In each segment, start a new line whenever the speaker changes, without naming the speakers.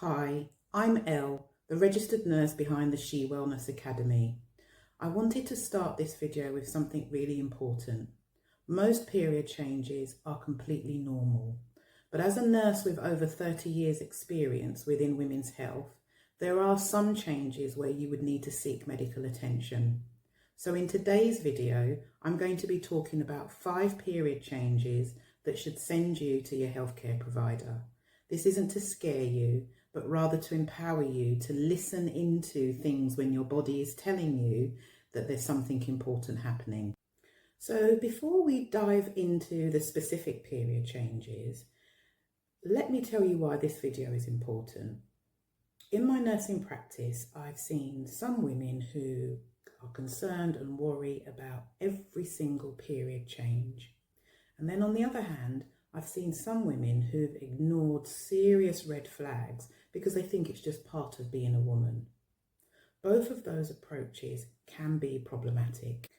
Hi, I'm Elle, the registered nurse behind the SheWellness Academy. I wanted to start this video with something really important. Most period changes are completely normal, but as a nurse with over 30 years experience within women's health, there are some changes where you would need to seek medical attention. So in today's video, I'm going to be talking about 5 period changes that should send you to your healthcare provider. This isn't to scare you, but rather to empower you to listen into things when your body is telling you that there's something important happening. So before we dive into the specific period changes, let me tell you why this video is important. In my nursing practice, I've seen some women who are concerned and worry about every single period change. And then on the other hand, I've seen some women who've ignored serious red flags because they think it's just part of being a woman. Both of those approaches can be problematic.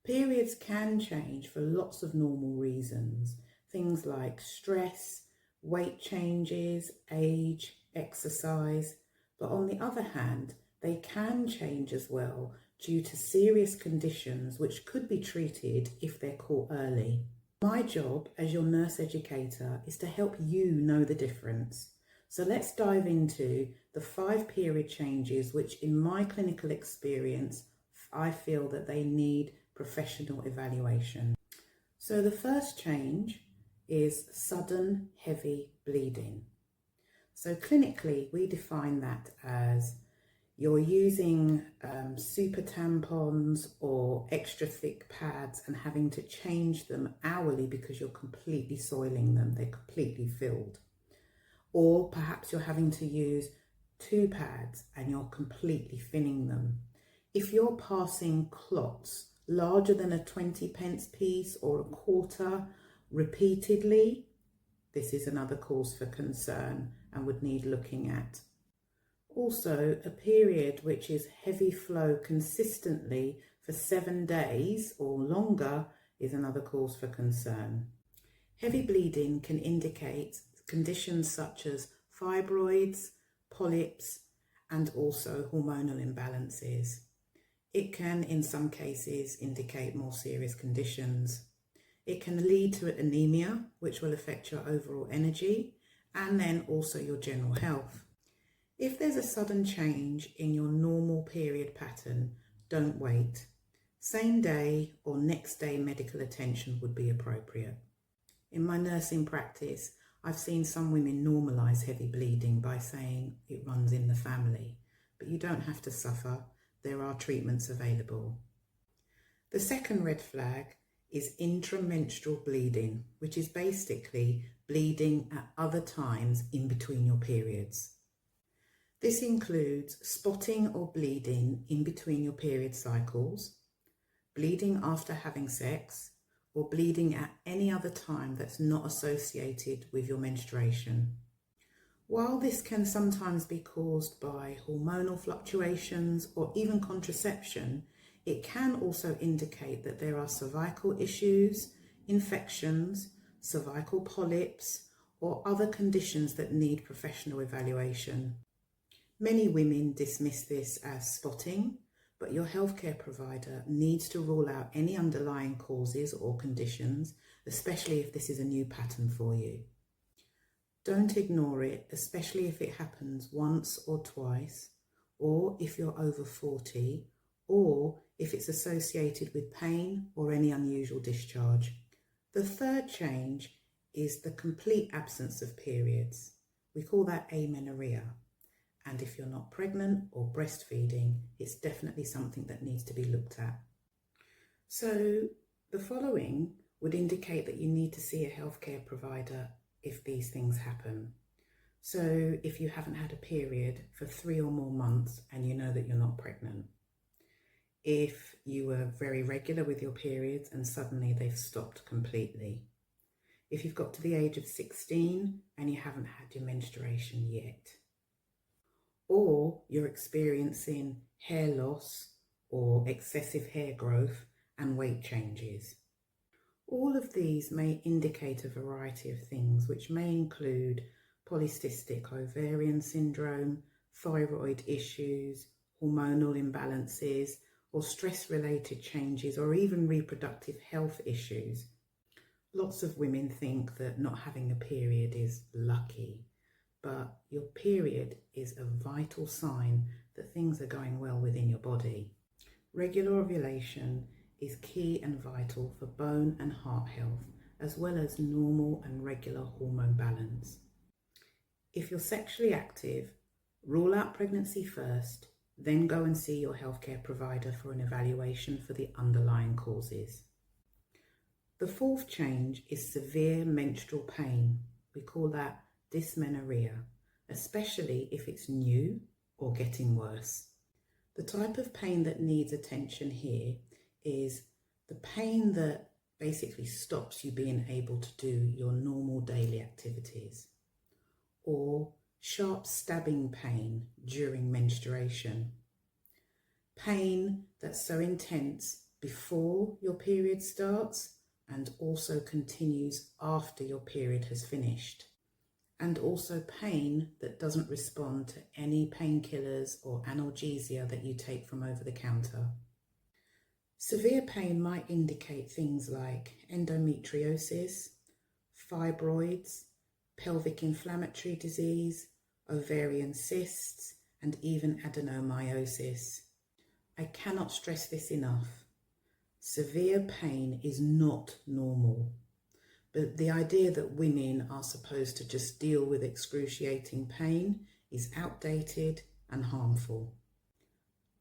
Periods can change for lots of normal reasons. Things like stress, weight changes, age, exercise. But on the other hand, they can change as well due to serious conditions which could be treated if they're caught early. My job as your nurse educator is to help you know the difference. So let's dive into the 5 period changes which in my clinical experience, I feel that they need professional evaluation. So the first change is sudden heavy bleeding. So clinically, we define that as you're using super tampons or extra thick pads and having to change them hourly because you're completely soiling them, they're completely filled. Or perhaps you're having to use 2 pads and you're completely thinning them. If you're passing clots larger than a 20p piece or a quarter repeatedly, this is another cause for concern and would need looking at. Also, a period which is heavy flow consistently for 7 days or longer is another cause for concern. Heavy bleeding can indicate conditions such as fibroids, polyps, and also hormonal imbalances. It can, in some cases, indicate more serious conditions. It can lead to anemia, which will affect your overall energy and then also your general health. If there's a sudden change in your normal period pattern, don't wait. Same day or next day medical attention would be appropriate. In my nursing practice, I've seen some women normalise heavy bleeding by saying it runs in the family, but you don't have to suffer. There are treatments available. The second red flag is intramenstrual bleeding, which is basically bleeding at other times in between your periods. This includes spotting or bleeding in between your period cycles, bleeding after having sex, or bleeding at any other time that's not associated with your menstruation. While this can sometimes be caused by hormonal fluctuations or even contraception, it can also indicate that there are cervical issues, infections, cervical polyps, or other conditions that need professional evaluation. Many women dismiss this as spotting, but your healthcare provider needs to rule out any underlying causes or conditions, especially if this is a new pattern for you. Don't ignore it, especially if it happens once or twice, or if you're over 40, or if it's associated with pain or any unusual discharge. The third change is the complete absence of periods. We call that amenorrhea. And if you're not pregnant or breastfeeding, it's definitely something that needs to be looked at. So the following would indicate that you need to see a healthcare provider if these things happen. So if you haven't had a period for 3 or more months and you know that you're not pregnant. If you were very regular with your periods and suddenly they've stopped completely. If you've got to the age of 16 and you haven't had your menstruation yet. Or you're experiencing hair loss or excessive hair growth and weight changes. All of these may indicate a variety of things, which may include polycystic ovarian syndrome, thyroid issues, hormonal imbalances, or stress-related changes, or even reproductive health issues. Lots of women think that not having a period is lucky, but your period is a vital sign that things are going well within your body. Regular ovulation is key and vital for bone and heart health, as well as normal and regular hormone balance. If you're sexually active, rule out pregnancy first, then go and see your healthcare provider for an evaluation for the underlying causes. The fourth change is severe menstrual pain. We call that dysmenorrhea, especially if it's new or getting worse. The type of pain that needs attention here is the pain that basically stops you being able to do your normal daily activities, or sharp stabbing pain during menstruation. Pain that's so intense before your period starts and also continues after your period has finished. And also pain that doesn't respond to any painkillers or analgesia that you take from over the counter. Severe pain might indicate things like endometriosis, fibroids, pelvic inflammatory disease, ovarian cysts, and even adenomyosis. I cannot stress this enough. Severe pain is not normal, but the idea that women are supposed to just deal with excruciating pain is outdated and harmful.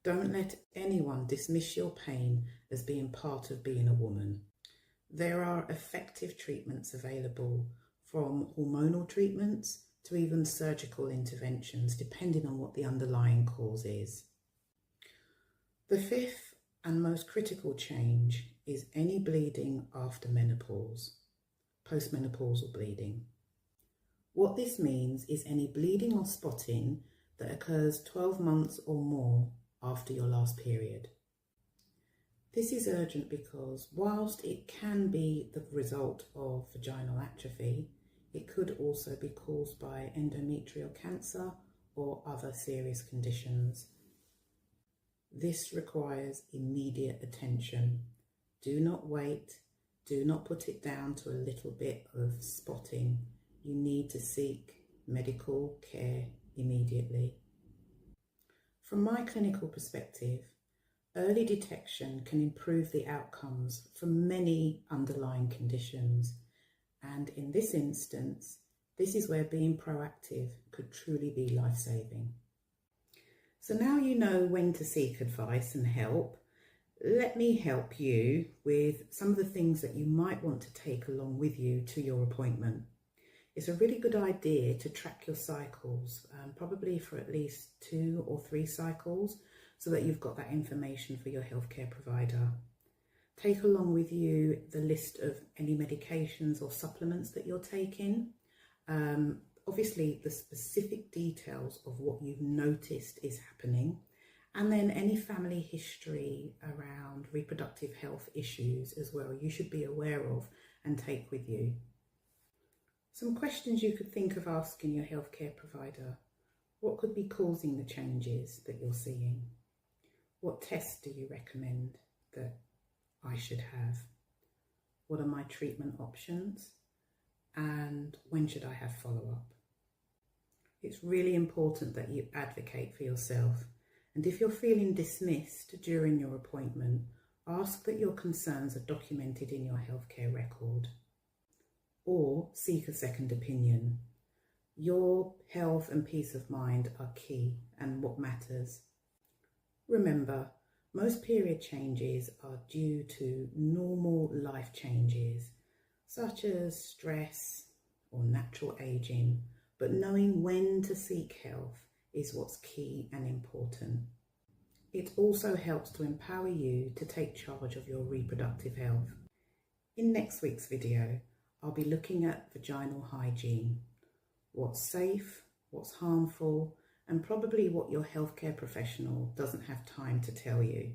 Don't let anyone dismiss your pain as being part of being a woman. There are effective treatments available, from hormonal treatments to even surgical interventions, depending on what the underlying cause is. The fifth and most critical change is any bleeding after menopause, postmenopausal bleeding. What this means is any bleeding or spotting that occurs 12 months or more after your last period. This is urgent because whilst it can be the result of vaginal atrophy, it could also be caused by endometrial cancer or other serious conditions. This requires immediate attention. Do not wait. Do not put it down to a little bit of spotting. You need to seek medical care immediately. From my clinical perspective, early detection can improve the outcomes for many underlying conditions. And in this instance, this is where being proactive could truly be life-saving. So now you know when to seek advice and help. Let me help you with some of the things that you might want to take along with you to your appointment. It's a really good idea to track your cycles, probably for at least 2 or 3 cycles, so that you've got that information for your healthcare provider. Take along with you the list of any medications or supplements that you're taking. Obviously, the specific details of what you've noticed is happening, and then any family history around reproductive health issues as well, you should be aware of and take with you. Some questions you could think of asking your healthcare provider. What could be causing the changes that you're seeing? What tests do you recommend that I should have? What are my treatment options? And when should I have follow-up? It's really important that you advocate for yourself. And if you're feeling dismissed during your appointment, ask that your concerns are documented in your healthcare record, or seek a second opinion. Your health and peace of mind are key and what matters. Remember, most period changes are due to normal life changes, such as stress or natural aging, but knowing when to seek help is what's key and important. It also helps to empower you to take charge of your reproductive health. In next week's video, I'll be looking at vaginal hygiene, what's safe, what's harmful, and probably what your healthcare professional doesn't have time to tell you.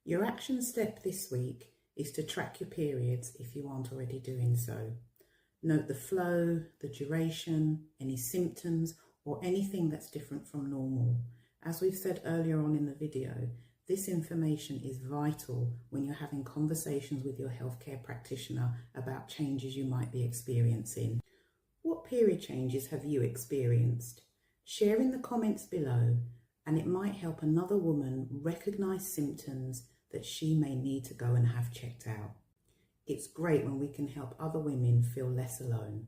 Your action step this week is to track your periods if you aren't already doing so. Note the flow, the duration, any symptoms, or anything that's different from normal. As we've said earlier on in the video, this information is vital when you're having conversations with your healthcare practitioner about changes you might be experiencing. What period changes have you experienced? Share in the comments below, and it might help another woman recognise symptoms that she may need to go and have checked out. It's great when we can help other women feel less alone.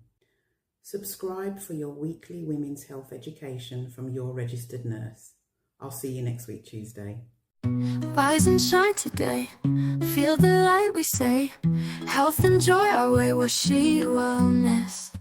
Subscribe for your weekly women's health education from your registered nurse. I'll see you next week, Tuesday.
Rise and shine today. Feel the light, we say. Health and joy our way, we're SheWellness.